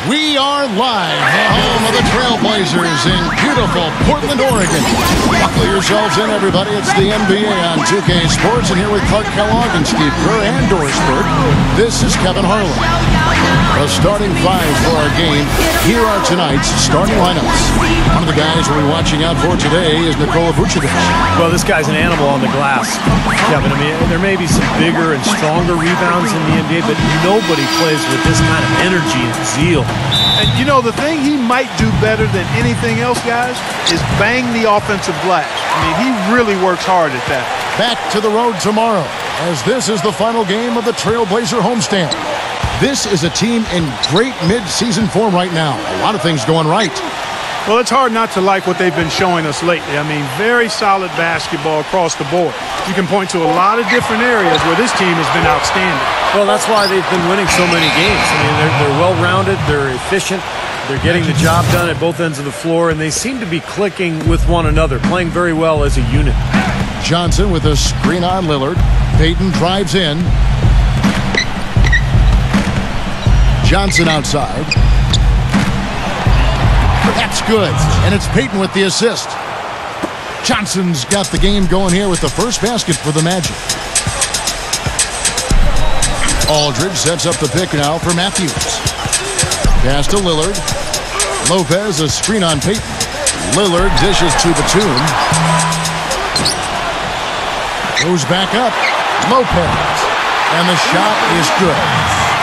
We are live, the home of the Trailblazers in beautiful Portland, Oregon. Buckle yourselves in, everybody. It's the NBA on 2K Sports, and here with Clark Kellogg and Steve Kerr and Doris Burke, this is Kevin Harlan. The starting five for our game. Here are tonight's starting lineups. One of the guys we'll be watching out for today is Nikola Vucevic. Well, this guy's an animal on the glass, Kevin. I mean, there may be some bigger and stronger rebounds in the NBA, but nobody plays with this kind of energy and zeal. And, you know, the thing he might do better than anything else, guys, is bang the offensive glass. I mean, he really works hard at that. Back to the road tomorrow, as this is the final game of the Trailblazer homestand. This is a team in great mid-season form right now. A lot of things going right. Well, it's hard not to like what they've been showing us lately. I mean, very solid basketball across the board. You can point to a lot of different areas where this team has been outstanding. Well, that's why they've been winning so many games. I mean, they're well-rounded, they're efficient, they're getting the job done at both ends of the floor, and they seem to be clicking with one another, playing very well as a unit. Johnson with a screen on Lillard. Payton drives in. Johnson outside. That's good. And it's Payton with the assist. Johnson's got the game going here with the first basket for the Magic. Aldridge sets up the pick now for Matthews. Pass to Lillard. Lopez, a screen on Payton. Lillard dishes to Batum. Goes back up. Lopez. And the shot is good.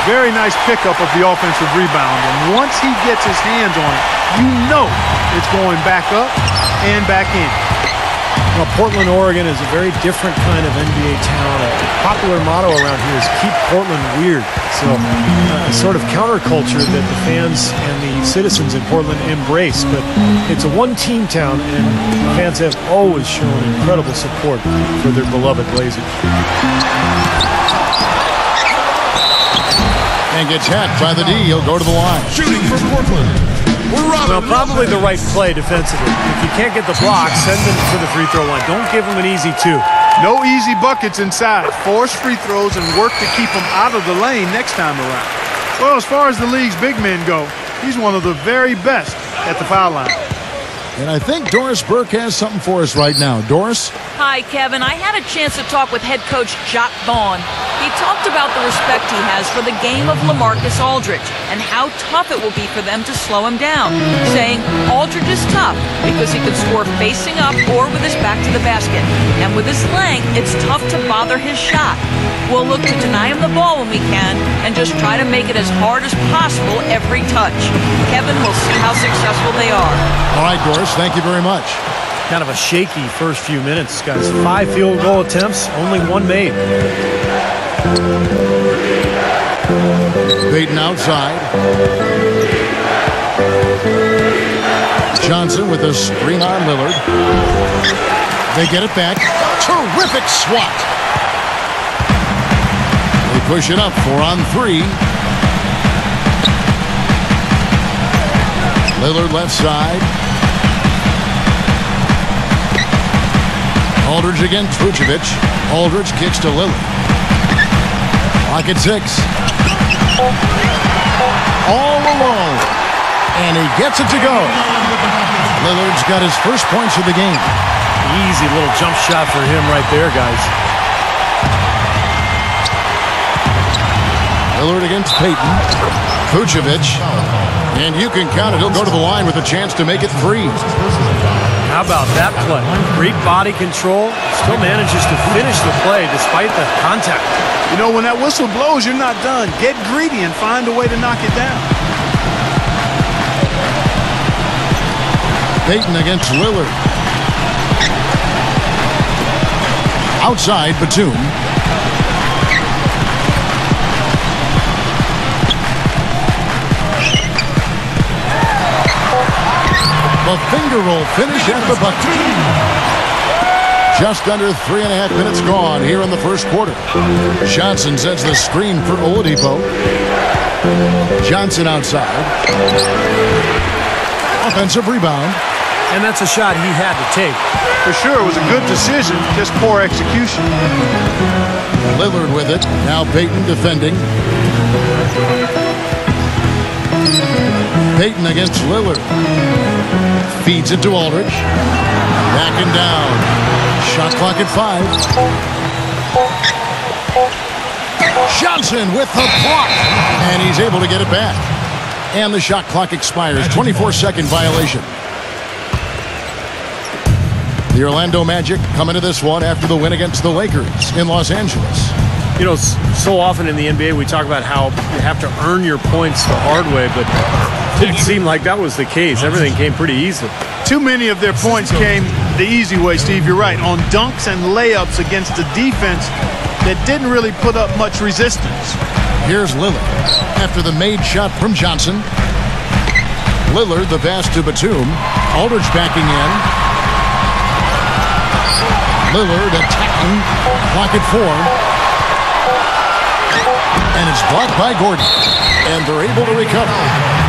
Very nice pickup of the offensive rebound. And once he gets his hands on it, you know it's going back up and back in. Well, Portland, Oregon is a very different kind of NBA town. A popular motto around here is keep Portland weird. So a sort of counterculture that the fans and the citizens in Portland embrace. But it's a one-team town, and fans have always shown incredible support for their beloved Blazers. And gets hacked by the D. He'll go to the line. Shooting for Portland. Well, probably the right play defensively. If you can't get the block, send them to the free throw line. Don't give them an easy two. No easy buckets inside. Force free throws and work to keep them out of the lane next time around. Well, as far as the league's big men go, he's one of the very best at the foul line. And I think Doris Burke has something for us right now. Doris? Hi, Kevin. I had a chance to talk with head coach Jacque Vaughn. He talked about the respect he has for the game of LaMarcus Aldridge and how tough it will be for them to slow him down, saying Aldridge is tough because he can score facing up or with his back to the basket. And with his length, it's tough to bother his shot. We'll look to deny him the ball when we can and just try to make it as hard as possible every touch. Kevin, we'll see how successful they are. All right, Doris, thank you very much. Kind of a shaky first few minutes, guys. 5 field goal attempts, only 1 made. Payton outside. Johnson with a screen on Lillard. They get it back. Terrific swat. They push it up 4 on 3. Lillard left side. Aldridge against Vucevic. Aldridge kicks to Lillard. Clock at 6. All alone. And he gets it to go. Lillard's got his first points of the game. Easy little jump shot for him right there, guys. Lillard against Payton. Vucevic. And you can count it. He'll go to the line with a chance to make it 3. How about that play? Great body control. Still manages to finish the play despite the contact. You know, when that whistle blows, you're not done. Get greedy and find a way to knock it down. Payton against Lillard. Outside, Batum. The finger roll finish at the bucket. Just under 3.5 minutes gone here in the first quarter. Johnson sets the screen for Oladipo. Johnson outside. Offensive rebound. And that's a shot he had to take. For sure, it was a good decision, just poor execution. Lillard with it. Now Payton defending. Payton against Lillard. Feeds it to Aldridge. Back and down. Shot clock at 5. Johnson with the block. And he's able to get it back. And the shot clock expires. 24-second violation. The Orlando Magic coming to this one after the win against the Lakers in Los Angeles. You know, so often in the NBA we talk about how you have to earn your points the hard way, but it didn't seem like that was the case. Everything came pretty easy. Too many of their points came the easy way, Steve. You're right. On dunks and layups against a defense that didn't really put up much resistance. Here's Lillard after the made shot from Johnson. Lillard, the pass to Batum. Aldridge backing in. Lillard attacking. Clock at 4. And it's blocked by Gordon. And they're able to recover.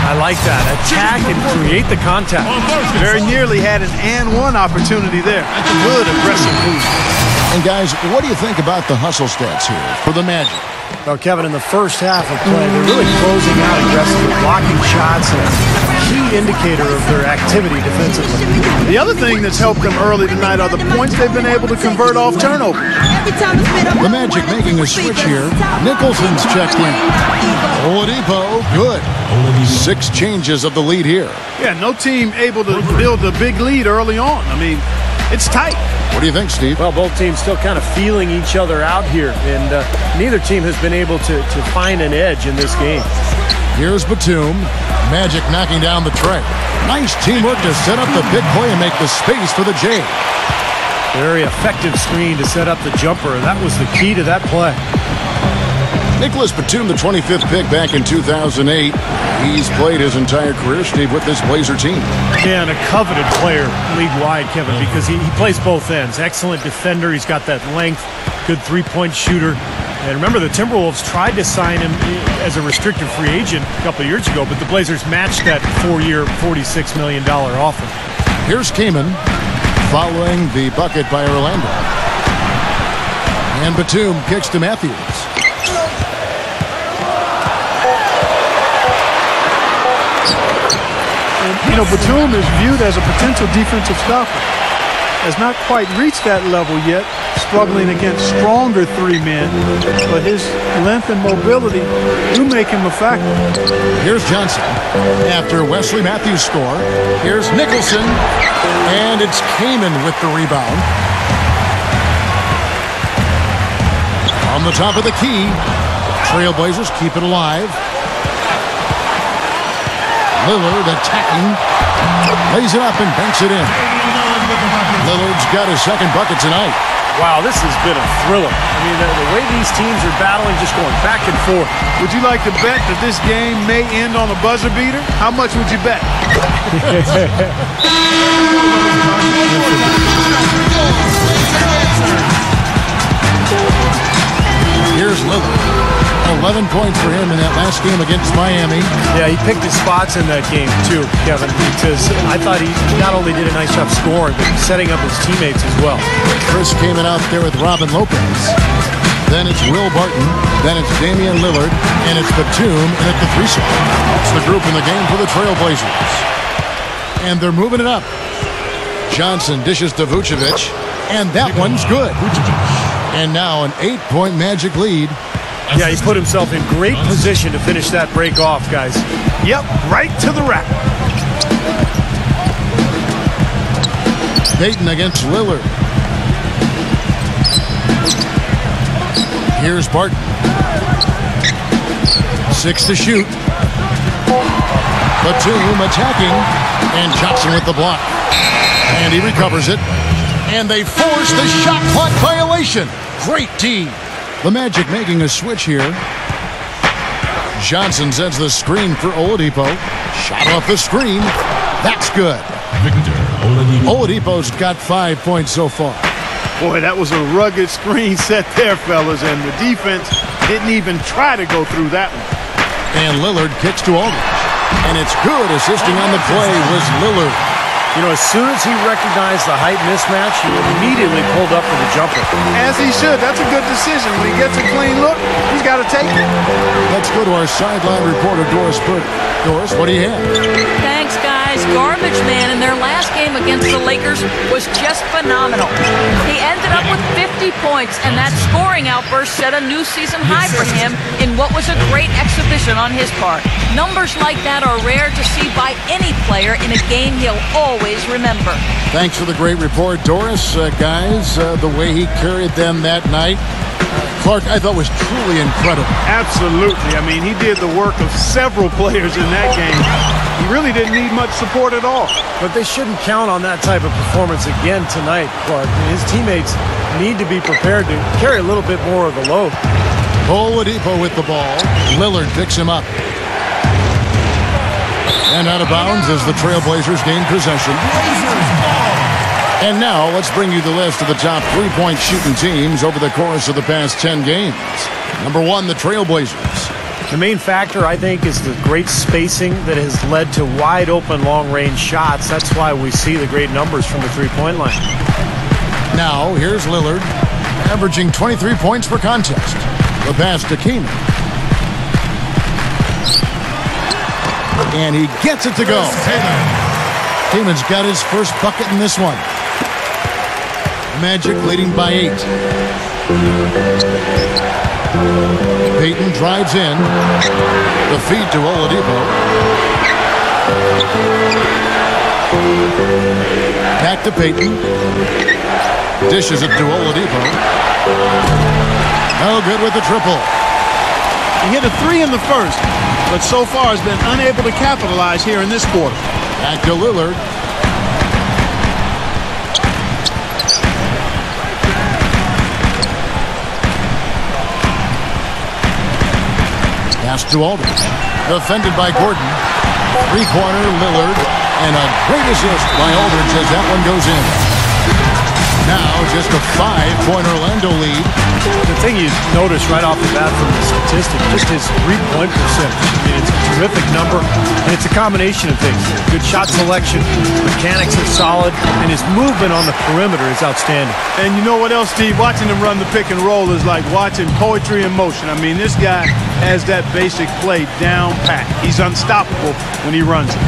I like that. Attack and create the contact. Very nearly had an and one opportunity there. That's a good aggressive move. And guys, what do you think about the hustle stats here for the Magic? Well, Kevin, in the first half of play, they're really closing out aggressively, blocking shots, and a key indicator of their activity defensively. The other thing that's helped them early tonight are the points they've been able to convert off turnovers. The Magic making a switch here. Nicholson's checked in. Oladipo, good. 6 changes of the lead here. Yeah, no team able to build a big lead early on. I mean, it's tight. What do you think, Steve? Well, both teams still kind of feeling each other out here, and neither team has been able to find an edge in this game. Here's Batum. Magic knocking down the tray. Nice teamwork to set up the big play and make the space for the J. Very effective screen to set up the jumper, and that was the key to that play. Nicholas Batum, the 25th pick back in 2008. He's played his entire career, Steve, with this Blazer team. Yeah, and a coveted player league-wide, Kevin, because he plays both ends. Excellent defender. He's got that length, good three-point shooter. And remember, the Timberwolves tried to sign him as a restricted free agent a couple of years ago, but the Blazers matched that 4-year, $46 million offer. Here's Kaman following the bucket by Orlando. And Batum kicks to Matthews. You know, Batum is viewed as a potential defensive stopper. Has not quite reached that level yet, struggling against stronger 3 men, but his length and mobility do make him a factor. Here's Johnson. After Wesley Matthews' score, here's Nicholson, and it's Kaman with the rebound. On the top of the key, Trailblazers keep it alive. Lillard attacking, lays it up and banks it in. Lillard's got his second bucket tonight. Wow, this has been a thriller. I mean, the way these teams are battling, just going back and forth. Would you like to bet that this game may end on a buzzer beater? How much would you bet? Here's Lillard. 11 points for him in that last game against Miami. Yeah, he picked his spots in that game too, Kevin, because I thought he not only did a nice job scoring, but setting up his teammates as well. Chris came in out there with Robin Lopez. Then it's Will Barton. Then it's Damian Lillard. And it's Batum in at the 3-6. It's the group in the game for the Trailblazers. And they're moving it up. Johnson dishes to Vucevic. And that one's good. And now an 8-point Magic lead. Yeah, he put himself in great position to finish that break off, guys. Yep, right to the rack. Payton against Lillard. Here's Barton. 6 to shoot. Batum attacking. And Johnson with the block. And he recovers it. And they force the shot clock violation. Great D. The Magic making a switch here. Johnson sends the screen for Oladipo. Shot off the screen. That's good. Oladipo's got 5 points so far. Boy, that was a rugged screen set there, fellas, and the defense didn't even try to go through that one. And Lillard kicks to Aldridge. And it's good. Assisting on the play was Lillard. You know, as soon as he recognized the height mismatch, he immediately pulled up for the jumper. As he should. That's a good decision. When he gets a clean look, he's got to take it. Let's go to our sideline reporter, Doris Burke. Doris, what do you have? Thanks, guys. Garbage Man in their last game against the Lakers was just phenomenal. He ended up with 50 points, and that scoring outburst set a new season high for him in what was a great exhibition on his part. Numbers like that are rare to see by any player in a game he'll always remember. Thanks for the great report, Doris. Guys, the way he carried them that night, Clark, I thought was truly incredible. Absolutely. I mean, he did the work of several players in that game. He really didn't need much support at all. But they shouldn't count on that type of performance again tonight, Clark. His teammates need to be prepared to carry a little bit more of the load. Oladipo with the ball. Lillard picks him up. And out of bounds as the Trailblazers gain possession. And now let's bring you the list of the top three-point shooting teams over the course of the past 10 games. Number 1, the Trailblazers. The main factor, I think, is the great spacing that has led to wide-open long-range shots. That's why we see the great numbers from the three-point line. Now, here's Lillard, averaging 23 points per contest. The pass to Keenan. And he gets it to go. Keenan's got his first bucket in this one. Magic leading by 8. Payton drives in. The feed to Oladipo. Back to Payton. Dishes it to Oladipo. No good with the triple. He hit a 3 in the first, but so far has been unable to capitalize here in this quarter. Back to Lillard. Pass to Aldridge. Defended by Gordon. Three-pointer Lillard. And a great assist by Aldridge as that one goes in. Now just a 5-point Orlando lead. The thing you notice right off the bat from the statistics, just his three-point percentage. I mean, it's a terrific number, and it's a combination of things. Good shot selection, mechanics are solid, and his movement on the perimeter is outstanding. And you know what else, Steve? Watching him run the pick and roll is like watching poetry in motion. I mean, this guy has that basic play down pat. He's unstoppable when he runs it.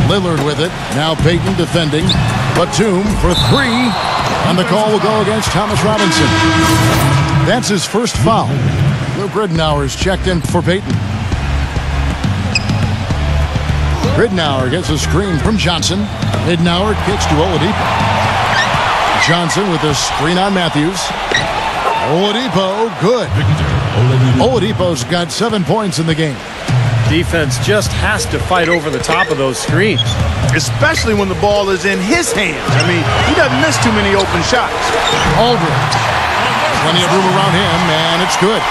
Lillard with it. Now Payton defending. Batum for 3. And the call will go against Thomas Robinson. That's his first foul. Luke Ridnour's checked in for Payton. Ridnour gets a screen from Johnson. Ridnour kicks to Oladipo. Johnson with a screen on Matthews. Oladipo, good. Oladipo's got 7 points in the game. Defense just has to fight over the top of those screens. Especially when the ball is in his hands. I mean, he doesn't miss too many open shots. Aldridge. Plenty of room around him, and it's good.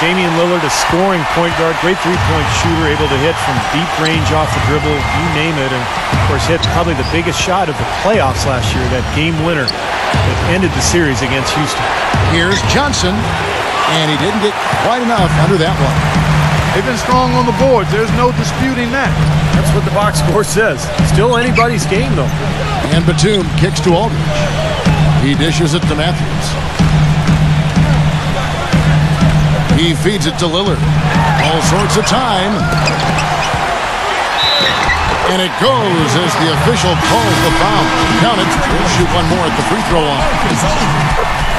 Damian Lillard, a scoring point guard, great three-point shooter, able to hit from deep range off the dribble, you name it. And, of course, hit probably the biggest shot of the playoffs last year, that game winner that ended the series against Houston. Here's Johnson, and he didn't get quite enough under that one. They've been strong on the boards. There's no disputing that. That's what the box score says. Still anybody's game, though. And Batum kicks to Aldridge. He dishes it to Matthews. He feeds it to Lillard. All sorts of time. And it goes as the official calls the foul. Count it. He'll shoot one more at the free throw line.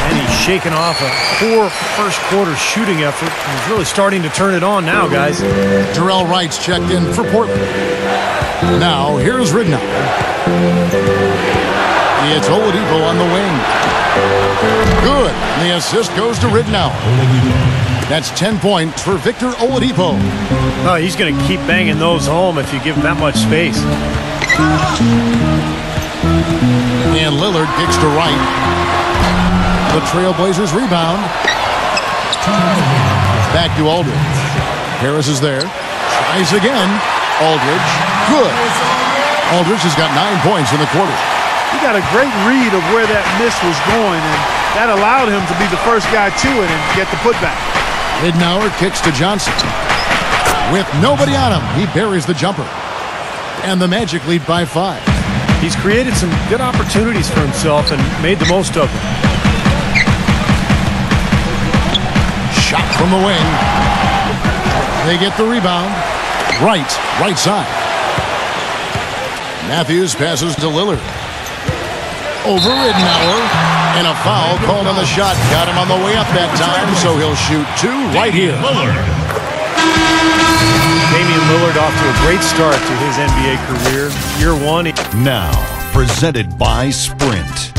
And he's shaking off a poor first-quarter shooting effort. He's really starting to turn it on now, guys. Terrell Wright's checked in for Portland. Now, here's Ridnour. It's Oladipo on the wing. Good. And the assist goes to Ridnour. That's 10 points for Victor Oladipo. Oh, he's going to keep banging those home if you give him that much space. And Lillard kicks to Wright. The Trailblazers rebound. Back to Aldridge. Harris is there. Tries again. Aldridge. Good. Aldridge has got 9 points in the quarter. He got a great read of where that miss was going, and that allowed him to be the first guy to it and get the putback. Ridnour kicks to Johnson. With nobody on him, he buries the jumper. And the Magic lead by 5. He's created some good opportunities for himself and made the most of them. Shot from the wing. They get the rebound. Right side. Matthews passes to Lillard. Over Ridenour. And a foul called on the shot. Got him on the way up that time, so he'll shoot 2 right here. Damian Lillard off to a great start to his NBA career. Year 1. Now, presented by Sprint.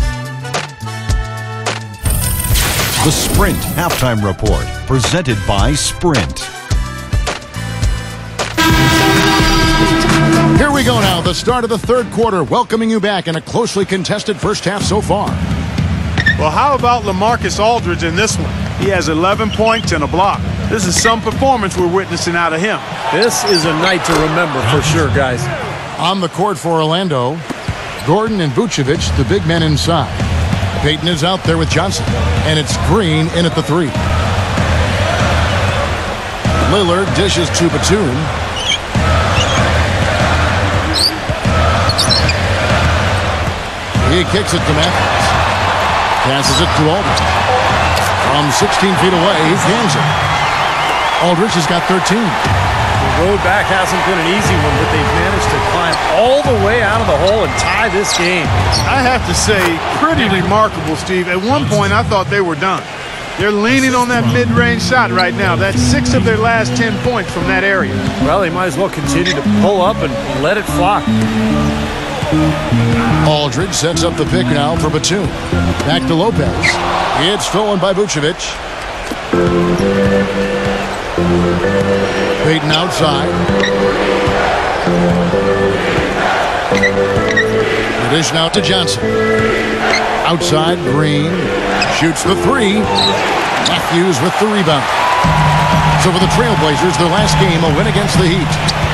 The Sprint Halftime Report, presented by Sprint. Here we go now, the start of the third quarter, welcoming you back in a closely contested first half so far. Well, how about LaMarcus Aldridge in this one? He has 11 points and a block. This is some performance we're witnessing out of him. This is a night to remember for sure, guys. On the court for Orlando, Gordon and Vucevic, the big men inside. Payton is out there with Johnson, and it's Green in at the 3. Lillard dishes to Batum. He kicks it to Matthews. Passes it to Aldridge. From 16 feet away, he cans it. Aldridge has got 13. The road back hasn't been an easy one, but they've managed to climb all the way out of the hole and tie this game. I have to say, pretty remarkable, Steve. At one point, I thought they were done. They're leaning on that mid-range shot right now. That's 6 of their last 10 points from that area. Well, they might as well continue to pull up and let it fly. Aldridge sets up the pick now for Batum. Back to Lopez. It's stolen by Vucevic. Payton outside. The dish now to Johnson. Outside, Green shoots the 3. Matthews with the rebound. So for the Trailblazers, their last game, a win against the Heat.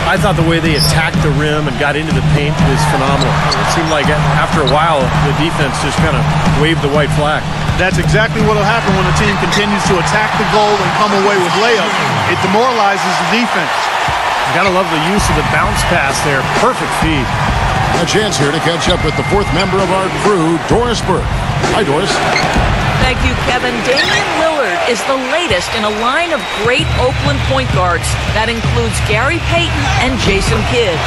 I thought the way they attacked the rim and got into the paint was phenomenal. It seemed like after a while, the defense just kind of waved the white flag. That's exactly what will happen when a team continues to attack the goal and come away with layups. It demoralizes the defense. You gotta love the use of the bounce pass there. Perfect feed. A chance here to catch up with the 4th member of our crew, Doris Burke. Hi, Doris. Thank you, Kevin. Damian Lillard is the latest in a line of great Oakland point guards. That includes Gary Payton and Jason Kidd.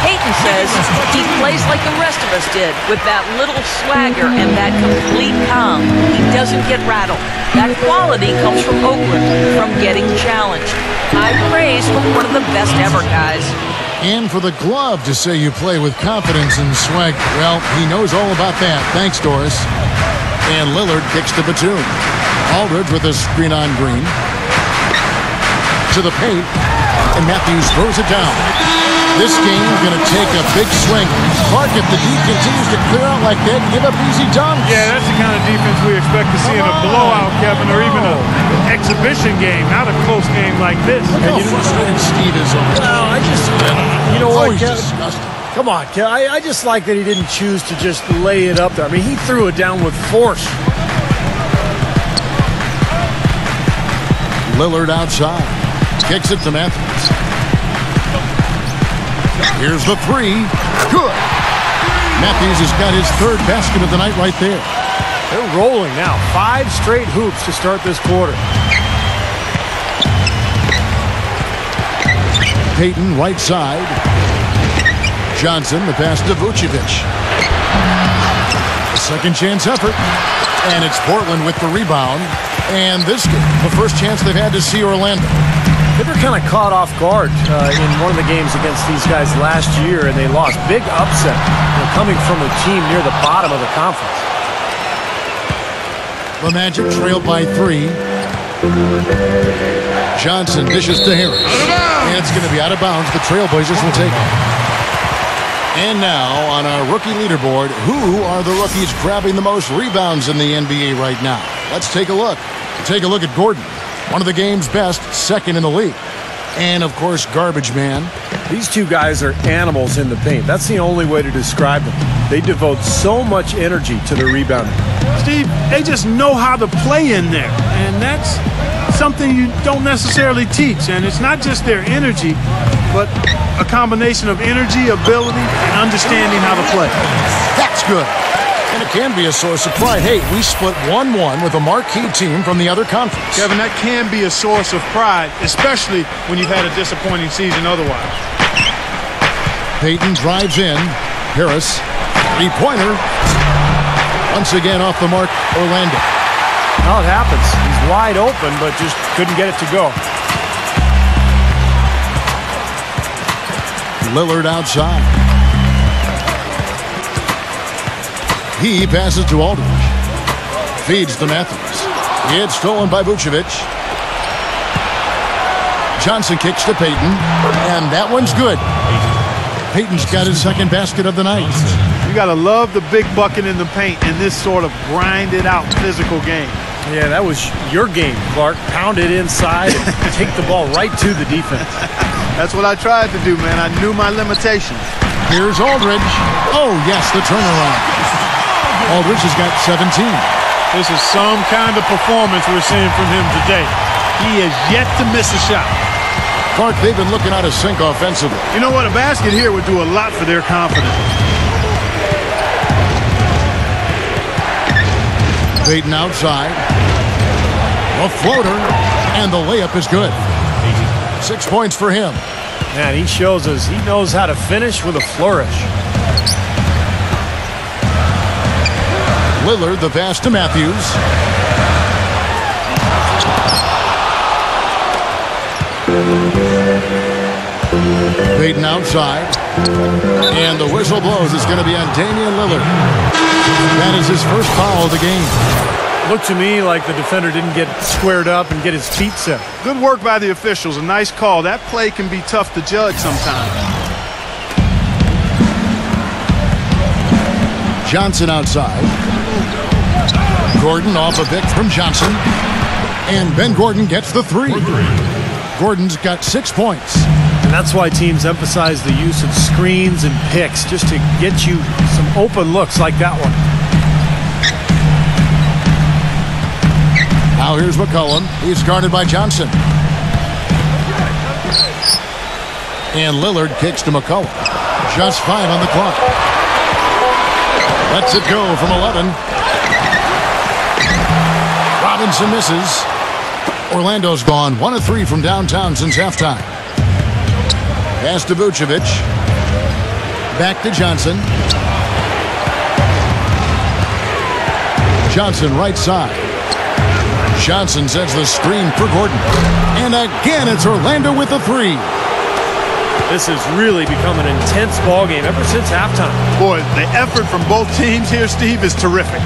Payton says he plays like the rest of us did, with that little swagger and that complete calm. He doesn't get rattled. That quality comes from Oakland, from getting challenged. High praise from one of the best ever guys. And for the glove to say you play with confidence and swag, well, he knows all about that. Thanks, Doris. And Lillard kicks to Batum. Aldridge with a screen on Green. To the paint. And Matthews throws it down. This game going to take a big swing. Clark, if the D continues to clear out like that, give up easy dunks. Yeah, that's the kind of defense we expect to see in a blowout, Kevin, or even an exhibition game, not a close game like this. And you know what Steve is on. Well, you know what, Kevin? Disgusting. Come on, Kevin. I just like that he didn't choose to just lay it up there. I mean, he threw it down with force. Lillard outside. Kicks it to Matthews. Here's the 3. Good. Matthews has got his 3rd basket of the night right there. They're rolling now. 5 straight hoops to start this quarter. Payton right side. Johnson, the pass to Vucevic. A second chance effort. And it's Portland with the rebound. And this game, the first chance they've had to see Orlando. They were kind of caught off guard in one of the games against these guys last year, and they lost. Big upset, coming from a team near the bottom of the conference. The Magic trail by 3. Johnson dishes to Harris. And it's going to be out of bounds. The Trailblazers will take it. And now, on our rookie leaderboard, who are the rookies grabbing the most rebounds in the NBA right now? Let's take a look. Take a look at Gordon, one of the game's best, 2nd in the league. And, of course, garbage man. These two guys are animals in the paint. That's the only way to describe them. They devote so much energy to their rebounding. Steve, they just know how to play in there, and that's something you don't necessarily teach. And it's not just their energy, but a combination of energy, ability, and understanding how to play. That's good. And it can be a source of pride. Hey, we split 1-1 with a marquee team from the other conference. Kevin, that can be a source of pride, especially when you've had a disappointing season otherwise. Payton drives in. Harris, three-pointer. Once again off the mark, Orlando. Well, it happens. He's wide open, but just couldn't get it to go. Lillard outside. He passes to Aldridge. Feeds to Matthews. It's stolen by Vucevic. Johnson kicks to Payton, and that one's good. Payton's got his second basket of the night. You got to love the big bucket in the paint in this sort of grinded-out physical game. Yeah, that was your game, Clark. Pound it inside and take the ball right to the defense. That's what I tried to do, man. I knew my limitations. Here's Aldridge. Oh, yes, the turnaround. Aldridge has got 17. This is some kind of performance we're seeing from him today. He has yet to miss a shot. Clark, they've been looking out of sync offensively. You know what? A basket here would do a lot for their confidence. Payton outside. A floater, and the layup is good. 6 points for him. Man, he shows us he knows how to finish with a flourish. Lillard, the pass to Matthews. Payton outside. And the whistle blows. It's going to be on Damian Lillard. That is his first foul of the game. Looked to me like the defender didn't get squared up and get his feet set. Good work by the officials. A nice call. That play can be tough to judge sometimes. Johnson outside. Gordon off a pick from Johnson. And Ben Gordon gets the three. Gordon's got 6 points. And that's why teams emphasize the use of screens and picks, just to get you some open looks like that one. Now here's McCollum. He's guarded by Johnson. And Lillard kicks to McCollum. Just 5 on the clock. Lets it go from 11. Robinson misses. Orlando's gone 1 of 3 from downtown since halftime. Pass to Vucevic. Back to Johnson. Johnson right side. Johnson sets the screen for Gordon. And again, it's Orlando with the three. This has really become an intense ball game ever since halftime. Boy, the effort from both teams here, Steve, is terrific.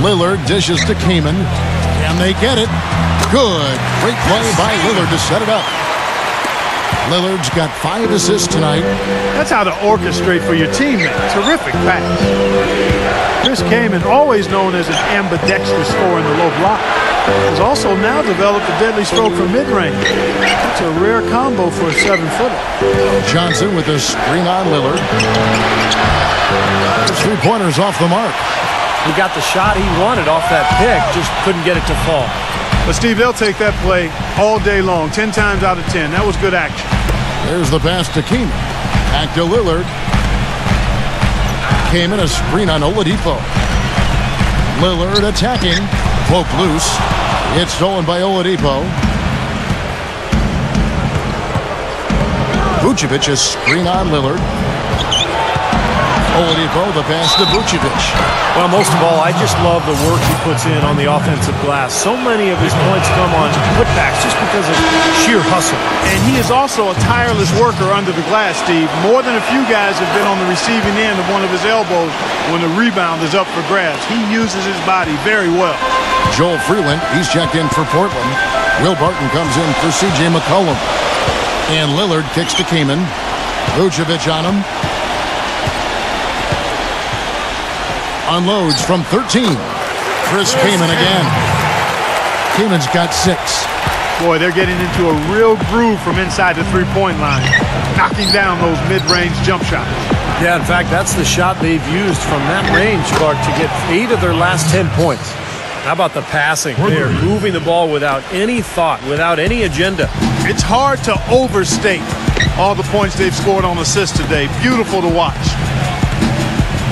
Lillard dishes to Kaman. Can they get it? Good. Great play by Lillard to set it up. Lillard's got 5 assists tonight. That's how to orchestrate for your teammate. Terrific pass. Chris Kaman, always known as an ambidextrous scorer in the low block, has also now developed a deadly stroke from mid-range. That's a rare combo for a 7-footer. Johnson with a screen on Lillard. His 3-pointers off the mark. He got the shot he wanted off that pick, just couldn't get it to fall. But, Steve, they'll take that play all day long, 10 times out of 10. That was good action. There's the pass to Kaman. Back to Lillard. Kaman, a screen on Oladipo. Lillard attacking. Poke loose. It's stolen by Oladipo. Vucevic, a screen on Lillard. Oladipo, the pass to Vucevic. Well, most of all, I just love the work he puts in on the offensive glass. So many of his points come on putbacks just because of sheer hustle. And he is also a tireless worker under the glass, Steve. More than a few guys have been on the receiving end of one of his elbows when the rebound is up for grabs. He uses his body very well. Joel Freeland, he's checked in for Portland. Will Barton comes in for C.J. McCollum. And Lillard kicks to Kaman. Vucevic on him. Unloads from 13. Chris Kaman again. Kaman's got 6. Boy, they're getting into a real groove from inside the three-point line, knocking down those mid-range jump shots. Yeah, in fact, that's the shot they've used from that range, Clark, to get 8 of their last 10 points. How about the passing? They're moving the ball without any thought, without any agenda. It's hard to overstate all the points they've scored on assists today. Beautiful to watch.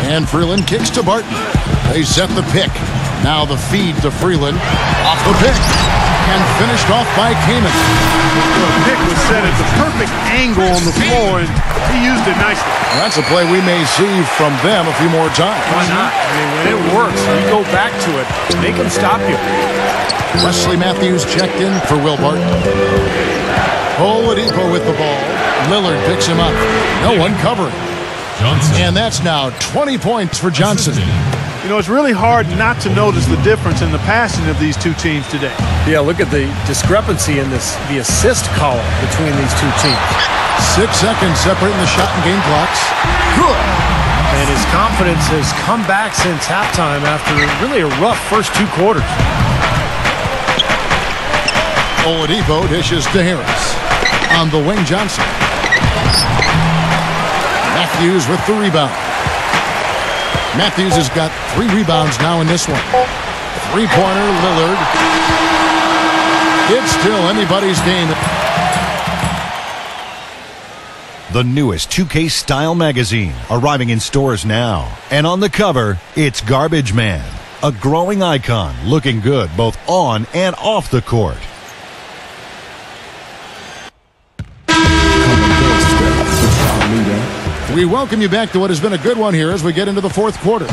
And Freeland kicks to Barton. They set the pick. Now the feed to Freeland. Off the pick. And finished off by Kaman. The pick was set at the perfect angle on the floor, and he used it nicely. That's a play we may see from them a few more times. Why not? I mean, when it works, you go back to it. They can stop you. Wesley Matthews checked in for Will Barton. Oladipo with the ball. Lillard picks him up. No one covering. And that's now 20 points for Johnson. You know, it's really hard not to notice the difference in the passing of these two teams today. Yeah, look at the discrepancy in the assist column between these two teams. 6 seconds separating the shot and game clocks. Good. And his confidence has come back since halftime after really a rough first 2 quarters. Oladipo dishes to Harris. On the wing, Johnson. Matthews with the rebound. Matthews has got 3 rebounds now in this one. 3-pointer, Lillard. It's still anybody's game. The newest 2K Style magazine, arriving in stores now. And on the cover, it's Garbage Man, a growing icon, looking good both on and off the court. We welcome you back to what has been a good one here as we get into the fourth quarter.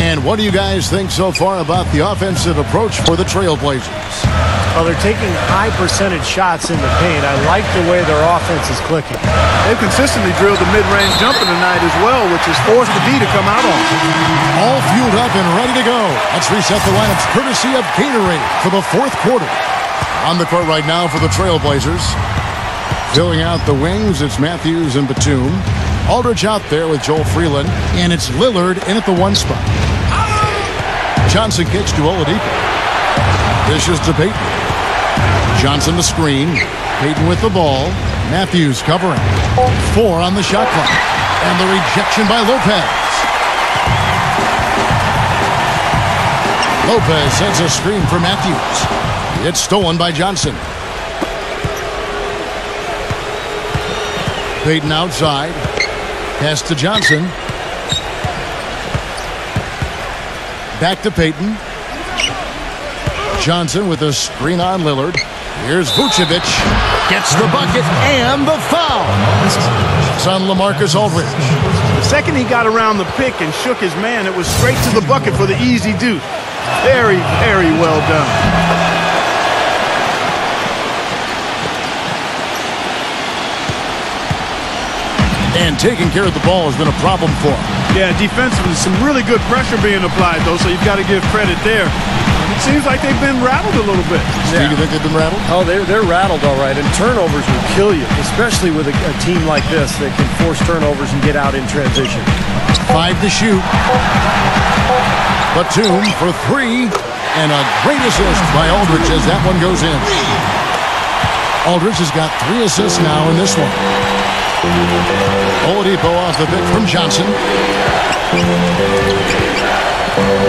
And what do you guys think so far about the offensive approach for the Trailblazers? Well, they're taking high percentage shots in the paint. I like the way their offense is clicking. They've consistently drilled the mid-range jumper tonight as well, which has forced the D to come out on them. All fueled up and ready to go. Let's reset the lineups courtesy of Gatorade for the fourth quarter. On the court right now for the Trailblazers. Filling out the wings, it's Matthews and Batum. Aldridge out there with Joel Freeland. And it's Lillard in at the 1 spot. Johnson kicks to Oladipo. Dishes to Payton. Johnson the screen. Payton with the ball. Matthews covering. 4 on the shot clock. And the rejection by Lopez. Lopez sends a screen for Matthews. It's stolen by Johnson. Payton outside. Pass to Johnson. Back to Payton. Johnson with a screen on Lillard. Here's Vucevic. Gets the bucket and the foul. It's on LaMarcus Aldridge. The second he got around the pick and shook his man, it was straight to the bucket for the easy deuce. Very, very well done. And taking care of the ball has been a problem for him. Yeah, defensively, some really good pressure being applied, though, so you've got to give credit there. It seems like they've been rattled a little bit. Steve, you think they've been rattled? Oh, they're rattled all right, and turnovers will kill you, especially with a team like this that can force turnovers and get out in transition. 5 to shoot. Batum for 3, and a great assist by Aldridge as that one goes in. Aldridge has got 3 assists now in this one. Oladipo off the pick from Johnson.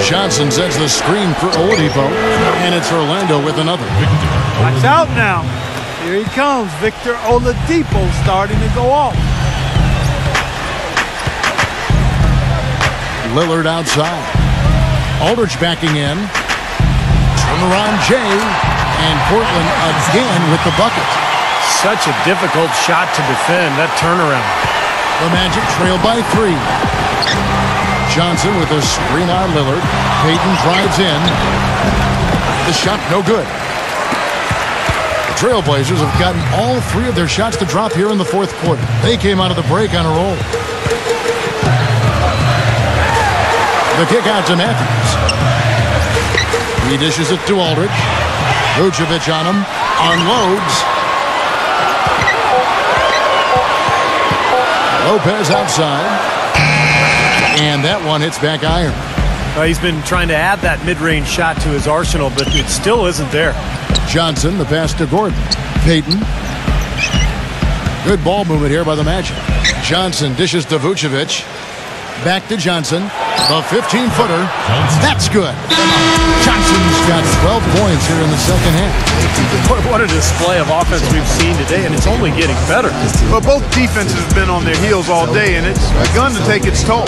Johnson sends the screen for Oladipo, and it's Orlando with another. Watch out now. Here he comes. Victor Oladipo starting to go off. Lillard outside. Aldridge backing in. Turnaround Jay, and Portland again with the bucket. Such a difficult shot to defend, that turnaround. The Magic trail by 3. Johnson with a screen on Lillard. Payton drives in. The shot no good. The Trailblazers have gotten all 3 of their shots to drop here in the fourth quarter. They came out of the break on a roll. The kick out to Matthews. He dishes it to Aldridge. Vucevic on him. Unloads. Lopez outside. And that one hits back iron. He's been trying to add that mid-range shot to his arsenal, but it still isn't there. Johnson, the pass to Gordon. Payton. Good ball movement here by the Magic. Johnson dishes to Vucevic. Back to Johnson. The 15-footer. That's good. Johnson's got 12 points here in the second half. What a display of offense we've seen today, and it's only getting better. Well, both defenses have been on their heels all day, and it's begun to take its toll.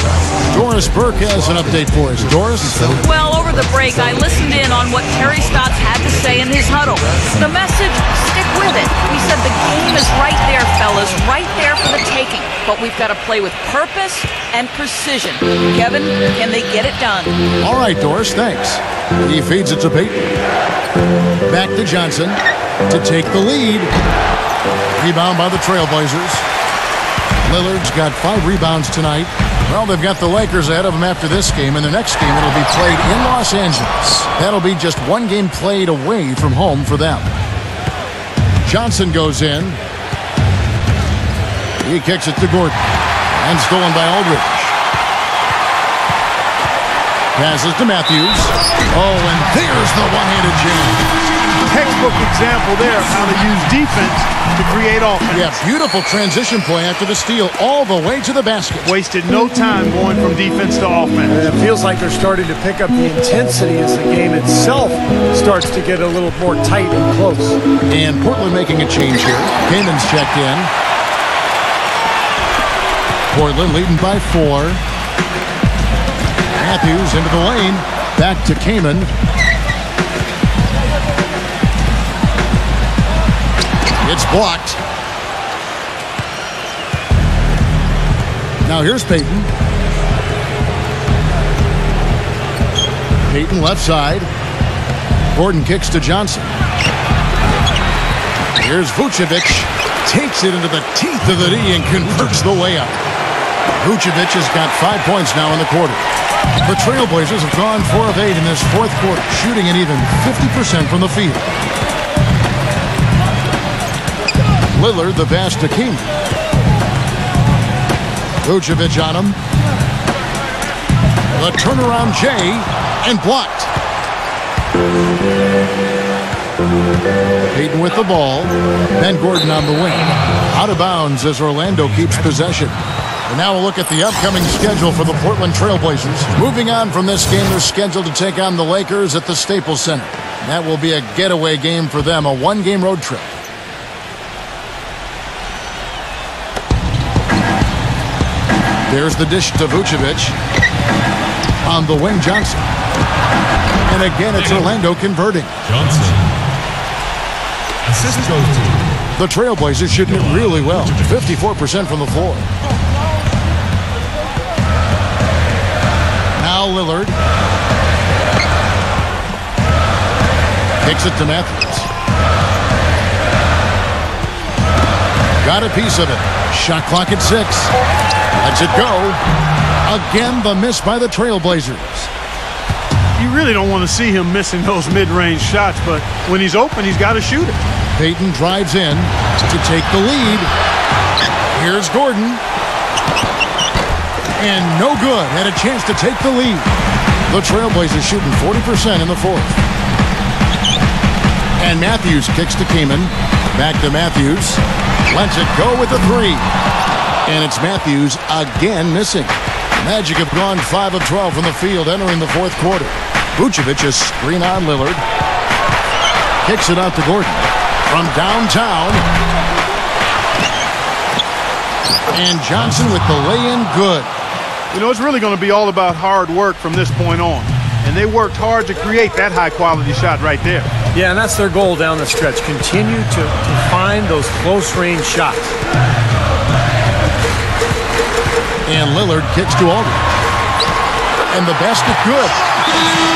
Doris Burke has an update for us. Doris? Well, over the break, I listened in on what Terry Stotts had to say in his huddle. The message, stick with it. He said the game is right there, fellas, right there for the taking. But we've got to play with purpose and precision. Kevin, can they get it done? All right, Doris, thanks. He feeds it to Payton. Back to Johnson to take the lead. Rebound by the Trailblazers. Lillard's got 5 rebounds tonight. Well, they've got the Lakers ahead of them after this game, and the next game will be played in Los Angeles. That'll be just one game played away from home for them. Johnson goes in. He kicks it to Gordon. And stolen by Aldridge. Passes to Matthews. Oh, and there's the one-handed jam. Textbook example there of how to use defense to create offense. Yeah, beautiful transition play after the steal all the way to the basket. Wasted no time going from defense to offense. And it feels like they're starting to pick up the intensity as the game itself starts to get a little more tight and close. And Portland making a change here. Kamen's checked in. Portland leading by 4. Matthews into the lane. Back to Kaman. It's blocked. Now here's Payton. Payton left side. Gordon kicks to Johnson. Here's Vucevic. Takes it into the teeth of the D and converts the layup. Vucevic has got 5 points now in the quarter. The Trailblazers have gone 4 of 8 in this fourth quarter, shooting an even 50% from the field. Lillard, the pass to King. Vucevic on him. The turnaround J, and blocked. Payton with the ball. Ben Gordon on the wing. Out of bounds as Orlando keeps possession. And now we'll look at the upcoming schedule for the Portland Trailblazers. Moving on from this game, they're scheduled to take on the Lakers at the Staples Center. That will be a getaway game for them, a one-game road trip. There's the dish to Vucevic. On the wing, Johnson. And again, it's Orlando converting. Johnson. Assist goes to the Trailblazers shooting it really well. 54% from the floor. Now Lillard. Kicks it to Matthews. Got a piece of it. Shot clock at 6. Lets it go. Again, the miss by the Trailblazers. You really don't want to see him missing those mid-range shots, but when he's open, he's got to shoot it. Payton drives in to take the lead. Here's Gordon. And no good. Had a chance to take the lead. The Trailblazers shooting 40% in the fourth. And Matthews kicks to Kaman. Back to Matthews. Lets it go with the 3. And it's Matthews again missing. Magic have gone 5 of 12 from the field entering the fourth quarter. Vucevic is screen on Lillard. Kicks it out to Gordon. From downtown. And Johnson with the lay-in good. You know, it's really going to be all about hard work from this point on. And they worked hard to create that high-quality shot right there. Yeah, and that's their goal down the stretch. Continue to find those close-range shots. And Lillard kicks to Aldridge. And the basket good.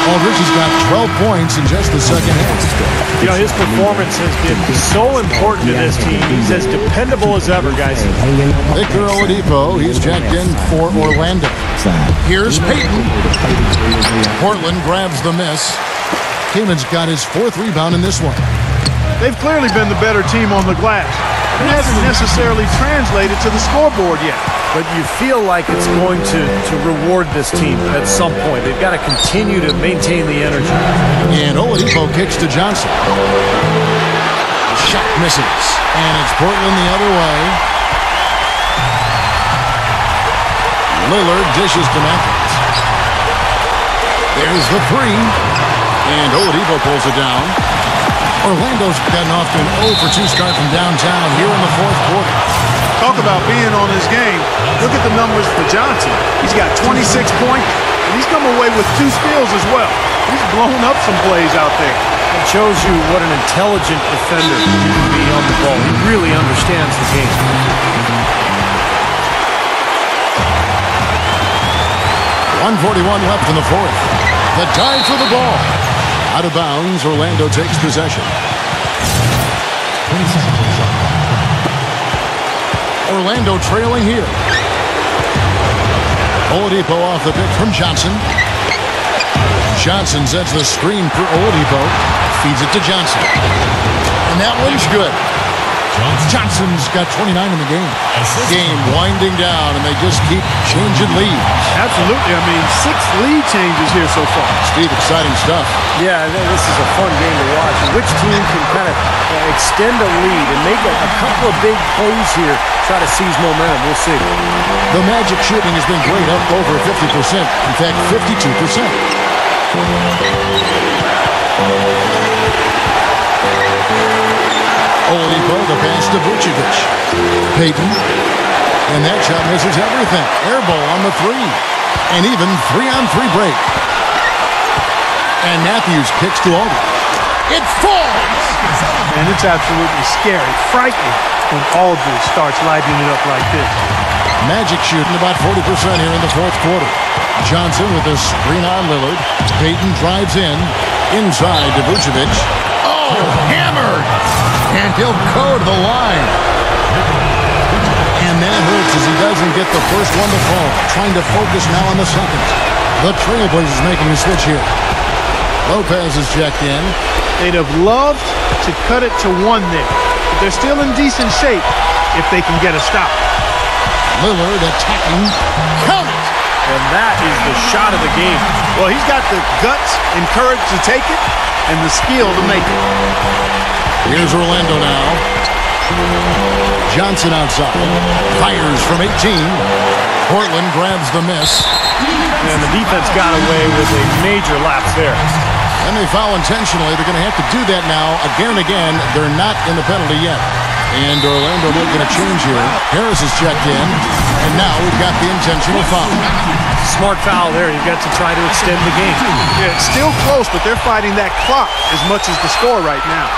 Aldridge has got 12 points in just the second half. You know, his performance has been so important to this team. He's as dependable as ever, guys. Victor Oladipo, he's checked in for Orlando. Here's Payton. Portland grabs the miss. Kaman's got his 4th rebound in this one. They've clearly been the better team on the glass. It hasn't necessarily translated to the scoreboard yet. But you feel like it's going to reward this team at some point. They've got to continue to maintain the energy. And Oladipo kicks to Johnson. Shot misses. And it's Portland the other way. Lillard dishes to Matthews. There's the three. And Oladipo pulls it down. Orlando's gotten off to an 0 for 2 start from downtown here in the fourth quarter. Talk about being on his game. Look at the numbers for Johnson. He's got 26 points, and he's come away with 2 steals as well. He's blown up some plays out there. It shows you what an intelligent defender he can be on the ball. He really understands the game. 1:41 left in the fourth. The dive for the ball. Out of bounds, Orlando takes possession. Orlando trailing here. Oladipo off the pick from Johnson. Johnson sets the screen for Oladipo. Feeds it to Johnson. And that one's good. Johnson's got 29 in the game. Game winding down, and they just keep changing leads. Absolutely. I mean, 6 lead changes here so far. Steve, exciting stuff. Yeah, this is a fun game to watch. Which team can kind of extend a lead and make a couple of big plays here, try to seize momentum. We'll see. The Magic shooting has been great, up over 50%. In fact, 52%. Oladipo, the pass to Vucevic. Payton. And that shot misses everything. Air ball on the 3. And even 3-on-3 break. And Matthews kicks to Aldridge. It falls! And it's absolutely scary, frightening when Aldridge starts lighting it up like this. Magic shooting about 40% here in the fourth quarter. Johnson with a screen on Lillard. Payton drives in. Inside to Vucevic. Oh, hammered! And he'll go to the line. And that hurts as he doesn't get the first one to fall. Trying to focus now on the second. The Trailblazers making a switch here. Lopez is checked in. They'd have loved to cut it to 1 there. But they're still in decent shape if they can get a stop. Lillard attacking. Count it! And that is the shot of the game. Well, he's got the guts and courage to take it and the skill to make it. Here's Orlando now. Johnson outside. Fires from 18. Portland grabs the miss. And the defense got away with a major lapse there. And they foul intentionally. They're going to have to do that now again and again. They're not in the penalty yet. And Orlando making a change here. Harris is checked in. And now we've got the intentional foul. Smart foul there. You've got to try to extend the game. Yeah, it's still close, but they're fighting that clock as much as the score right now.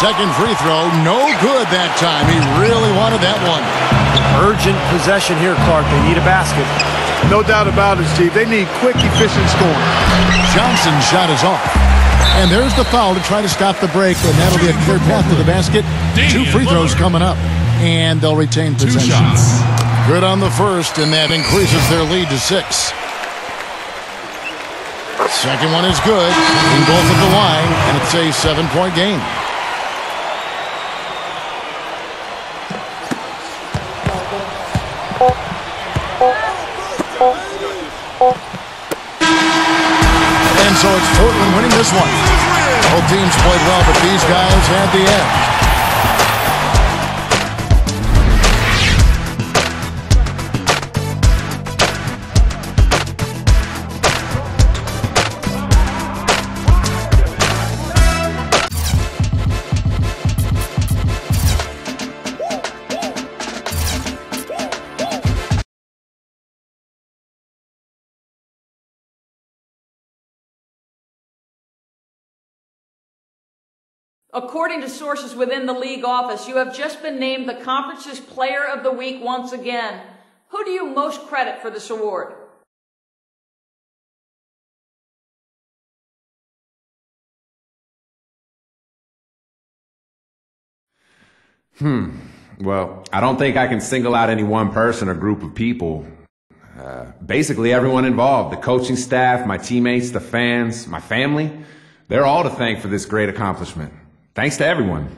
Second free throw, no good that time. He really wanted that one. Urgent possession here, Clark. They need a basket. No doubt about it, Steve. They need quick, efficient scoring. Johnson's shot is off. And there's the foul to try to stop the break, and that'll be a clear path to the basket. 2 free throws coming up, and they'll retain possession. Good on the first, and that increases their lead to 6. Second one is good. In both at the line, and it's a 7-point game. And so it's Portland winning this one. Both teams played well, but these guys had the edge. According to sources within the league office, you have just been named the conference's Player of the Week once again. Who do you most credit for this award? Well, I don't think I can single out any one person or group of people. Basically, everyone involved, the coaching staff, my teammates, the fans, my family, they're all to thank for this great accomplishment. Thanks to everyone.